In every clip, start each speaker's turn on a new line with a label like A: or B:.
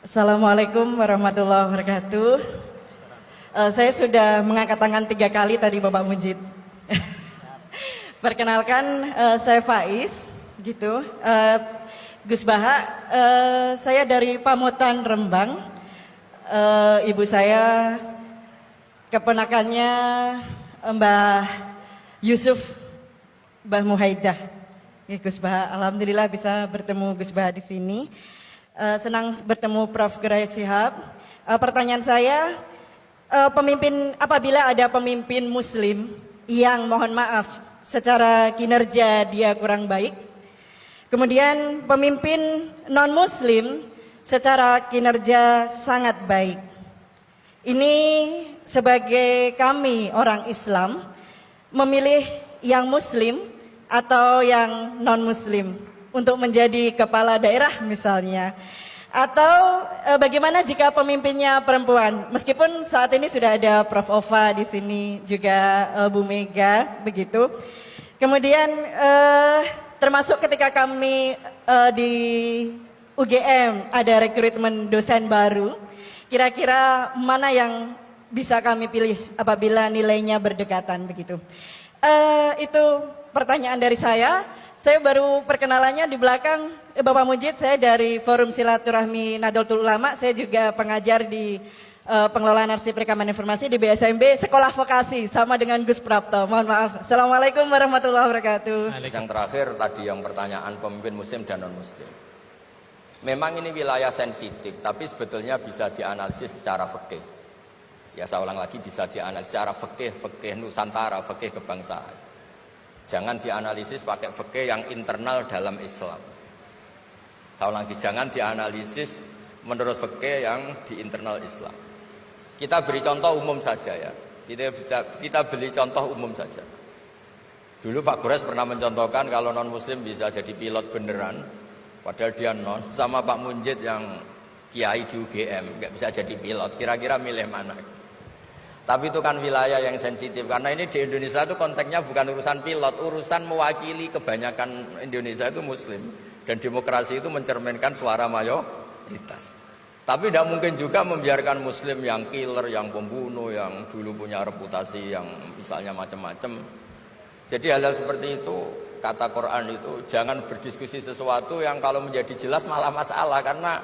A: Assalamualaikum warahmatullahi wabarakatuh. Saya sudah mengangkat tangan 3 kali tadi Bapak Mujid. Perkenalkan, saya Faiz, gitu. Gus Baha, saya dari Pamutan Rembang. Ibu saya keponakannya Mbah Yusuf, Mbah Muhaidah. Ya, Gus Baha, alhamdulillah bisa bertemu Gus Baha di sini. Senang bertemu Prof. Gerai Shihab. Pertanyaan saya, apabila ada pemimpin Muslim yang mohon maaf secara kinerja dia kurang baik, kemudian pemimpin non Muslim secara kinerja sangat baik. Ini sebagai kami orang Islam memilih yang Muslim atau yang non Muslim untuk menjadi kepala daerah misalnya. Atau bagaimana jika pemimpinnya perempuan? Meskipun saat ini sudah ada Prof. Ova di sini, juga Bu Mega, begitu. Kemudian termasuk ketika kami di UGM ada rekrutmen dosen baru, kira-kira mana yang bisa kami pilih apabila nilainya berdekatan begitu. Itu pertanyaan dari saya. Saya baru perkenalannya di belakang Bapak Mujid, saya dari Forum Silaturahmi Nahdlatul Ulama, saya juga pengajar di pengelolaan arsip rekaman informasi di BSMB Sekolah Vokasi sama dengan Gus Prapto. Mohon maaf. Assalamualaikum warahmatullahi wabarakatuh.
B: Yang terakhir tadi yang pertanyaan pemimpin Muslim dan non Muslim. Memang ini wilayah sensitif, tapi sebetulnya bisa dianalisis secara fikih. Ya saya ulang lagi, bisa dianalisis secara fikih Nusantara, fikih kebangsaan. Jangan dianalisis pakai fikih yang internal dalam Islam. Saya ulang lagi, jangan dianalisis menurut fikih yang di internal Islam. Kita beri contoh umum saja ya. Kita beri contoh umum saja. Dulu Pak Gores pernah mencontohkan kalau non Muslim bisa jadi pilot beneran, padahal dia non. Sama Pak Munjid yang kiai di UGM nggak bisa jadi pilot. Kira-kira milih mana? Tapi itu kan wilayah yang sensitif, karena ini di Indonesia itu konteksnya bukan urusan pilot, urusan mewakili kebanyakan Indonesia itu Muslim, dan demokrasi itu mencerminkan suara mayoritas. Tapi tidak mungkin juga membiarkan Muslim yang killer, yang pembunuh, yang dulu punya reputasi yang misalnya macam-macam. Jadi hal-hal seperti itu, kata Quran itu jangan berdiskusi sesuatu yang kalau menjadi jelas malah masalah, karena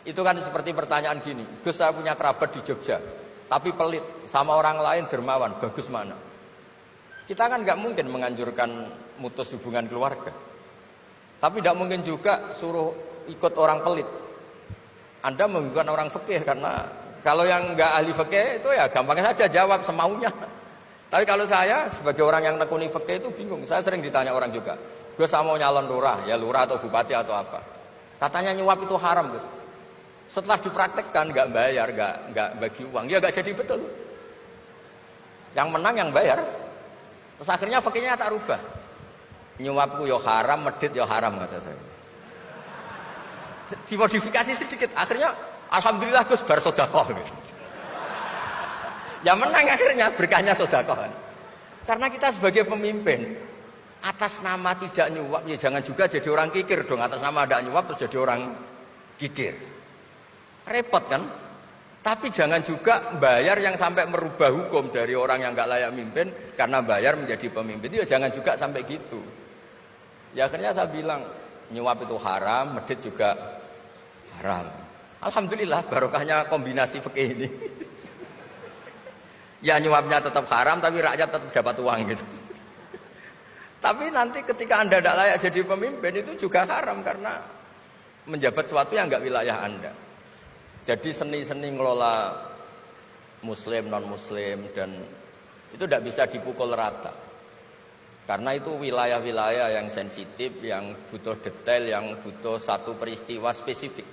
B: itu kan seperti pertanyaan gini, Gus saya punya kerabat di Jogja, tapi pelit, sama orang lain dermawan, bagus mana? Kita kan nggak mungkin menganjurkan mutus hubungan keluarga. Tapi tidak mungkin juga suruh ikut orang pelit. Anda bukan orang fikih, karena kalau yang nggak ahli fikih itu ya gampang saja jawab semaunya. Tapi kalau saya sebagai orang yang tekuni fikih itu bingung. Saya sering ditanya orang juga, Gus saya mau nyalon lurah, ya lurah atau bupati atau apa. Katanya nyuap itu haram, Gus. Setelah dipraktekkan nggak bayar, nggak bagi uang, ya nggak jadi betul. Yang menang yang bayar. Terus akhirnya fakirnya tak rubah. Nyuapku yo haram, medit yo haram kata saya. Dimodifikasi sedikit, akhirnya alhamdulillah Gus bar sodakoh. Ya menang akhirnya berkahnya sodakoh. Karena kita sebagai pemimpin atas nama tidak nyuap, ya jangan juga jadi orang kikir dong. Atas nama tidak nyuap terus jadi orang kikir. Repot kan? Tapi jangan juga bayar yang sampai merubah hukum dari orang yang nggak layak mimpin karena bayar menjadi pemimpin. Ya jangan juga sampai gitu. Ya akhirnya saya bilang nyuap itu haram, medit juga haram. Alhamdulillah barokahnya kombinasi fikih ini. Ya nyuapnya tetap haram tapi rakyat tetap dapat uang gitu. Tapi nanti ketika Anda tidak layak jadi pemimpin itu juga haram karena menjabat sesuatu yang nggak wilayah Anda. Jadi seni-seni ngelola Muslim, non-Muslim, dan itu tidak bisa dipukul rata. Karena itu wilayah-wilayah yang sensitif, yang butuh detail, yang butuh satu peristiwa spesifik.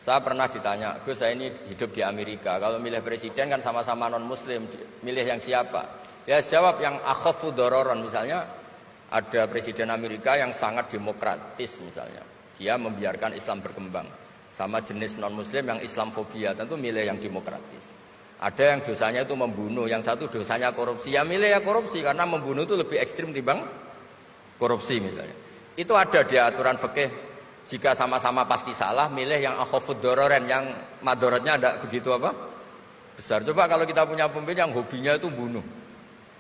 B: Saya pernah ditanya, Gus saya ini hidup di Amerika, kalau milih presiden kan sama-sama non-Muslim, milih yang siapa? Ya jawab yang akhafu dororon, misalnya ada presiden Amerika yang sangat demokratis misalnya. Dia membiarkan Islam berkembang. Sama jenis non-Muslim yang Islamfobia, tentu milih yang demokratis. Ada yang dosanya itu membunuh, yang satu dosanya korupsi. Ya milih ya korupsi, karena membunuh itu lebih ekstrim dibanding korupsi misalnya. Itu ada di aturan fikih Jika sama-sama pasti salah, milih yang akhafud dororen, yang madorotnya ada begitu apa? Besar. Coba kalau kita punya pemimpin yang hobinya itu bunuh,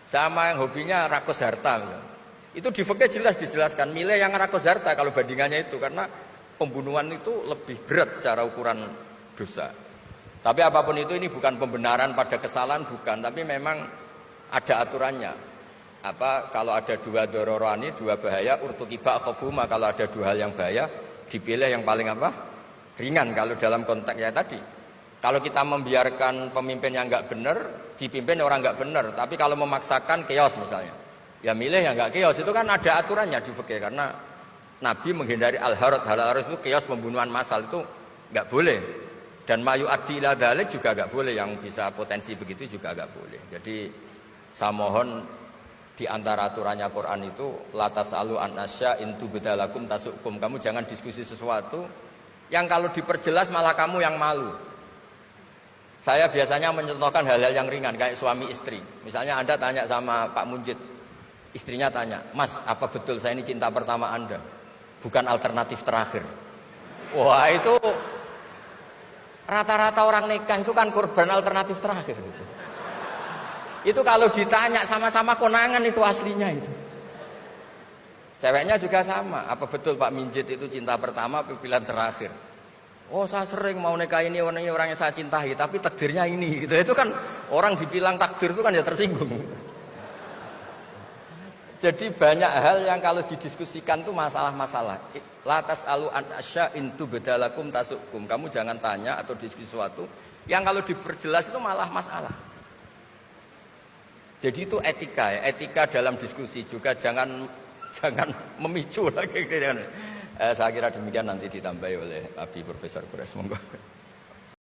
B: sama yang hobinya rakus harta misalnya. Itu di fikih jelas dijelaskan, milih yang rakus harta kalau bandingannya itu, karena pembunuhan itu lebih berat secara ukuran dosa. Tapi apapun itu, ini bukan pembenaran pada kesalahan, bukan, tapi memang ada aturannya. Kalau ada dua dororani, dua bahaya, urtukiba khafuma, kalau ada dua hal yang bahaya, dipilih yang paling ringan kalau dalam konteksnya tadi. Kalau kita membiarkan pemimpin yang nggak benar, dipimpin orang nggak benar, tapi kalau memaksakan chaos misalnya, ya milih yang nggak chaos. Itu kan ada aturannya di fikih, karena Nabi menghindari al-harad. Al-harad itu chaos, pembunuhan massal, itu nggak boleh. Dan mayu adi ila dzalik juga nggak boleh, yang bisa potensi begitu juga nggak boleh. Jadi saya mohon, di antara aturannya Quran itu la tasalu an asya in tubdalakum tasukum. Kamu jangan diskusi sesuatu yang kalau diperjelas malah kamu yang malu. Saya biasanya mencontohkan hal-hal yang ringan kayak suami istri. Misalnya Anda tanya sama Pak Munjid, istrinya tanya, "Mas, apa betul saya ini cinta pertama Anda? Bukan alternatif terakhir." Wah, itu rata-rata orang nikah itu kan korban alternatif terakhir gitu. Itu kalau ditanya sama-sama konangan itu aslinya itu. Ceweknya juga sama. Apa betul Pak Minjit itu cinta pertama, pilihan terakhir? Oh, saya sering mau nikah ini orang yang saya cintai, tapi takdirnya ini. Gitu. Itu kan orang dibilang takdir itu kan ya tersinggung. Jadi banyak hal yang kalau didiskusikan itu masalah-masalah. Latas alu an asya intu bedalakum tasukum. Kamu jangan tanya atau diskusi sesuatu yang kalau diperjelas itu malah masalah. Jadi itu etika ya, etika dalam diskusi juga jangan memicu lagi. Saya kira demikian, nanti ditambahi oleh Abi Profesor Kures. Monggo.